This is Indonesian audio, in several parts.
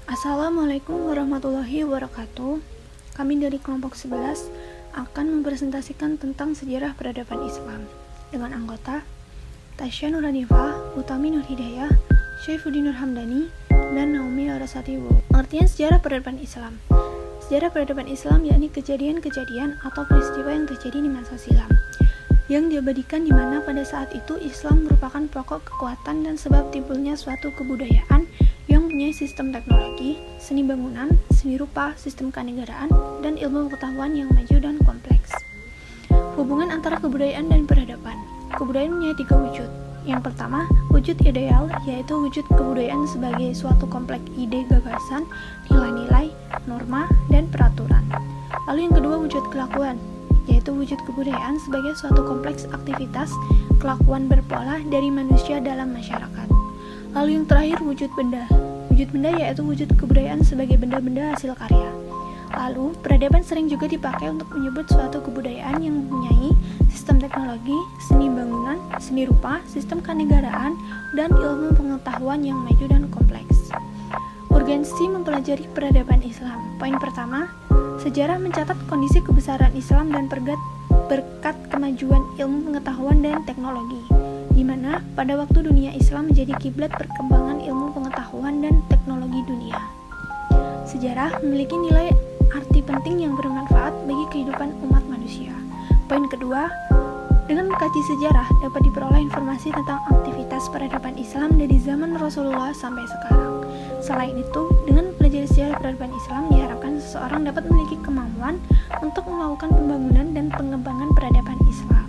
Assalamualaikum warahmatullahi wabarakatuh. Kami dari kelompok 11 akan mempresentasikan tentang sejarah peradaban Islam dengan anggota Tasya Nurhanifah, Utami Nurhidayah, Syaifuddin Nurhamdani, dan Naomi Larasati. Pengertian sejarah peradaban Islam. Sejarah peradaban Islam yakni kejadian-kejadian atau peristiwa yang terjadi di masa silam yang diabadikan di mana pada saat itu Islam merupakan pokok kekuatan dan sebab timbulnya suatu kebudayaan yang punya sistem teknologi, seni bangunan, seni rupa, sistem kenegaraan, dan ilmu pengetahuan yang maju dan kompleks. Hubungan antara kebudayaan dan peradaban. Kebudayaan punya 3 wujud. Yang pertama, wujud ideal, yaitu wujud kebudayaan sebagai suatu kompleks ide gagasan, nilai-nilai, norma, dan peraturan. Lalu yang kedua, wujud kelakuan, yaitu wujud kebudayaan sebagai suatu kompleks aktivitas, kelakuan berpola dari manusia dalam masyarakat. Lalu yang terakhir, wujud benda. Wujud benda yaitu wujud kebudayaan sebagai benda-benda hasil karya. Lalu, peradaban sering juga dipakai untuk menyebut suatu kebudayaan yang mempunyai sistem teknologi, seni bangunan, seni rupa, sistem kenegaraan, dan ilmu pengetahuan yang maju dan kompleks. Urgensi mempelajari peradaban Islam. Poin pertama, sejarah mencatat kondisi kebesaran Islam dan berkat kemajuan ilmu pengetahuan dan teknologi, di mana pada waktu dunia Islam menjadi kiblat perkembangan ilmu pengetahuan dan teknologi dunia. Sejarah memiliki nilai arti penting yang bermanfaat bagi kehidupan umat manusia. Poin kedua, dengan mengkaji sejarah dapat diperoleh informasi tentang aktivitas peradaban Islam dari zaman Rasulullah sampai sekarang. Selain itu, dengan mempelajari sejarah peradaban Islam diharapkan seseorang dapat memiliki kemampuan untuk melakukan pembangunan dan pengembangan peradaban Islam.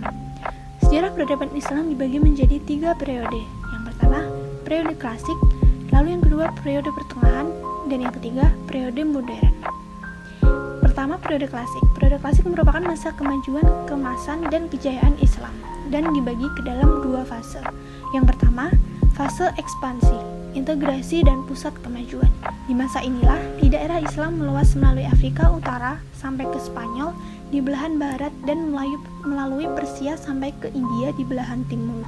Sejarah peradaban Islam dibagi menjadi 3 periode. Yang pertama, periode klasik, lalu yang kedua, periode pertengahan, dan yang ketiga, periode modern. Pertama, periode klasik. Periode klasik merupakan masa kemajuan, keemasan, dan kejayaan Islam, dan dibagi ke dalam 2 fase. Yang pertama, fase ekspansi, integrasi, dan pusat kemajuan. Di masa inilah, di daerah Islam meluas melalui Afrika Utara sampai ke Spanyol di belahan barat dan melalui Persia sampai ke India di belahan timur.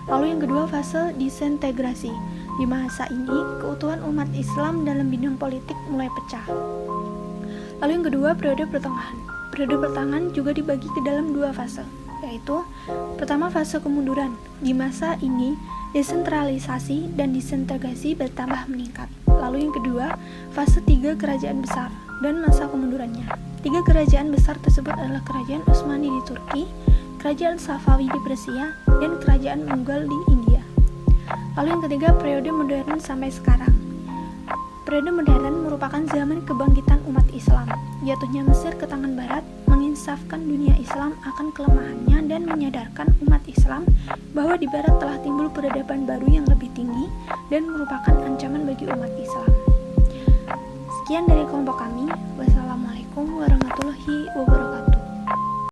Lalu yang kedua, fase disintegrasi. Di masa ini, keutuhan umat Islam dalam bidang politik mulai pecah. Lalu yang kedua, periode pertengahan. Periode pertengahan juga dibagi ke dalam 2 fase, yaitu pertama, fase kemunduran. Di masa ini, desentralisasi dan disintegrasi bertambah meningkat. Lalu yang kedua, fase 3 kerajaan besar dan masa kemundurannya. 3 kerajaan besar tersebut adalah kerajaan Utsmani di Turki, kerajaan Safawi di Persia, dan kerajaan Mughal di India. Lalu yang ketiga, periode modern sampai sekarang. Periode modern merupakan zaman kebangkitan umat Islam. Jatuhnya Mesir ke tangan Barat menginsafkan dunia Islam akan kelemahannya dan menyadarkan umat Islam bahwa di Barat telah timbul peradaban baru yang lebih tinggi dan merupakan ancaman bagi umat Islam. Sekian dari kelompok kami. Wassalamualaikum warahmatullahi wabarakatuh.